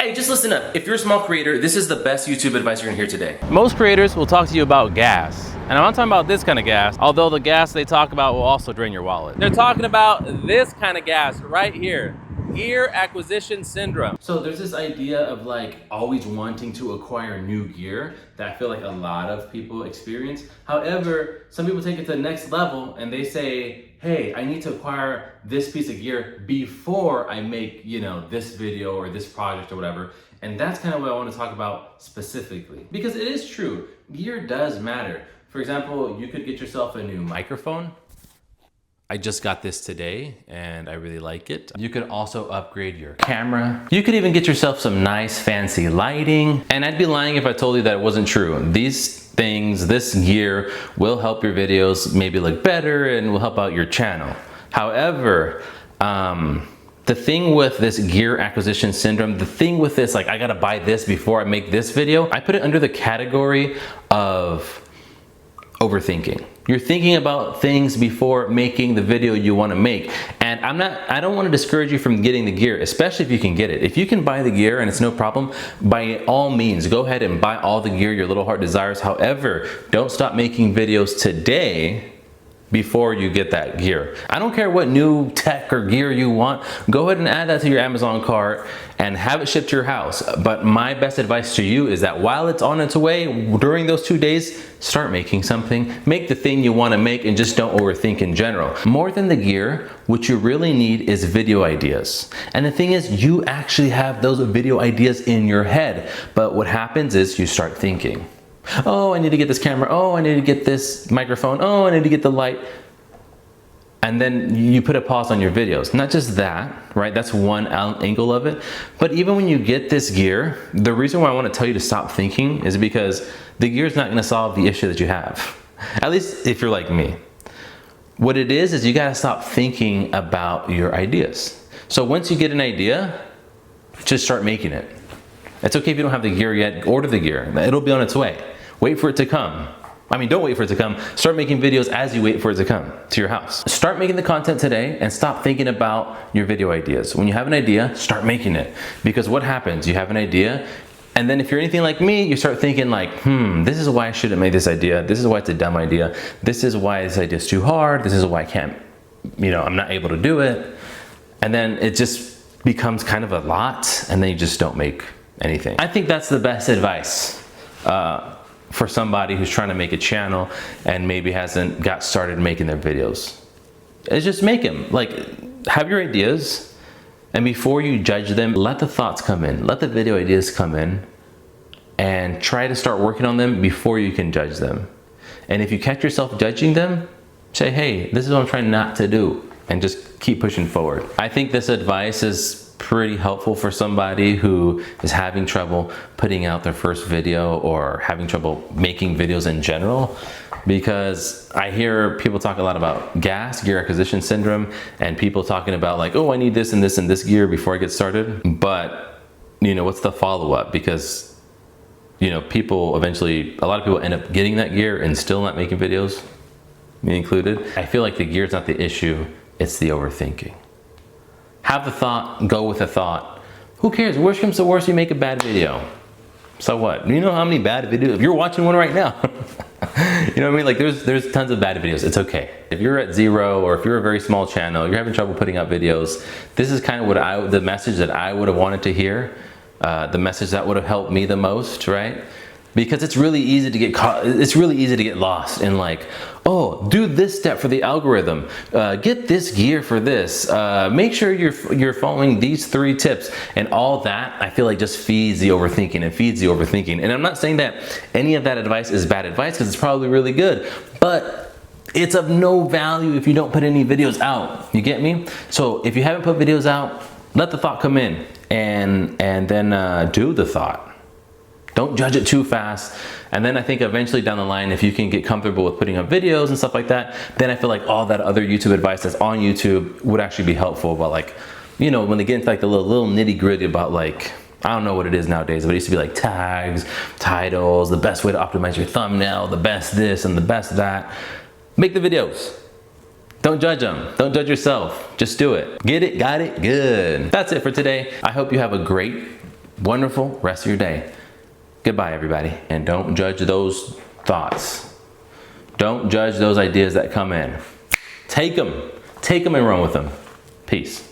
Hey, just listen up. If you're a small creator, this is the best YouTube advice you're gonna hear today. Most creators will talk to you about gas. And I'm not talking about this kind of gas, although the gas they talk about will also drain your wallet. They're talking about this kind of gas right here. Gear acquisition syndrome. So there's this idea of like always wanting to acquire new gear that I feel like a lot of people experience. However, some people take it to the next level and they say, hey, I need to acquire this piece of gear before I make, this video or this project or whatever. And that's kind of what I want to talk about specifically. Because it is true, gear does matter. For example, you could get yourself a new microphone. I just got this today and I really like it. You could also upgrade your camera. You could even get yourself some nice fancy lighting. And I'd be lying if I told you that it wasn't true. These things, this gear will help your videos maybe look better and will help out your channel. However, the thing with this gear acquisition syndrome, the thing with this, like I gotta buy this before I make this video, I put it under the category of overthinking. You're thinking about things before making the video you want to make. And I don't want to discourage you from getting the gear, especially if you can get it. If you can buy the gear and it's no problem, by all means, go ahead and buy all the gear your little heart desires. However, don't stop making videos today before you get that gear. I don't care what new tech or gear you want, go ahead and add that to your Amazon cart and have it shipped to your house. But my best advice to you is that while it's on its way, during those 2 days, start making something. Make the thing you want to make and just don't overthink in general. More than the gear, what you really need is video ideas. And the thing is, you actually have those video ideas in your head. But what happens is you start thinking, oh, I need to get this camera. Oh, I need to get this microphone. Oh, I need to get the light. And then you put a pause on your videos. Not just that, right? That's one angle of it. But even when you get this gear, the reason why I want to tell you to stop thinking is because the gear is not going to solve the issue that you have. At least if you're like me. What it is you got to stop thinking about your ideas. So once you get an idea, just start making it. It's okay if you don't have the gear yet. Order the gear. It'll be on its way. Wait for it to come. I mean, don't wait for it to come. Start making videos as you wait for it to come to your house. Start making the content today and stop thinking about your video ideas. When you have an idea, start making it. Because what happens? You have an idea, and then if you're anything like me, you start thinking like, this is why I shouldn't make this idea. This is why it's a dumb idea. This is why this idea is too hard. This is why I can't, I'm not able to do it. And then it just becomes kind of a lot, and then you just don't make anything. I think that's the best advice for somebody who's trying to make a channel and maybe hasn't got started making their videos. It's just make them. Like, have your ideas, and before you judge them, let the thoughts come in, let the video ideas come in, and try to start working on them before you can judge them. And if you catch yourself judging them, say, hey, this is what I'm trying not to do, and just keep pushing forward. I think this advice is pretty helpful for somebody who is having trouble putting out their first video or having trouble making videos in general, because I hear people talk a lot about gear acquisition syndrome, and people talking about like, oh, I need this and this and this gear before I get started. But what's the follow-up? Because people eventually, a lot of people end up getting that gear and still not making videos, me included. I feel like the gear is not the issue, it's the overthinking. Have the thought, go with the thought. Who cares? Worst comes to worst, you make a bad video. So what? You know how many bad videos? If you're watching one right now, you know what I mean? Like there's tons of bad videos. It's okay. If you're at 0, or if you're a very small channel, you're having trouble putting out videos, this is kind of the message that I would have wanted to hear. The message that would have helped me the most, right? Because it's really easy to get caught, it's really easy to get lost in like, oh, do this step for the algorithm, get this gear for this, make sure you're following these 3 tips, and all that I feel like just feeds the overthinking and feeds the overthinking. And I'm not saying that any of that advice is bad advice, because it's probably really good, but it's of no value if you don't put any videos out. You get me? So if you haven't put videos out, let the thought come in, and then do the thought. Don't judge it too fast. And then I think eventually down the line, if you can get comfortable with putting up videos and stuff like that, then I feel like all that other YouTube advice that's on YouTube would actually be helpful. But like, when they get into like the little nitty gritty about like, I don't know what it is nowadays, but it used to be like tags, titles, the best way to optimize your thumbnail, the best this and the best that. Make the videos. Don't judge them. Don't judge yourself. Just do it. Get it, got it, good. That's it for today. I hope you have a great wonderful rest of your day. Goodbye, everybody. And don't judge those thoughts. Don't judge those ideas that come in. Take them and run with them. Peace.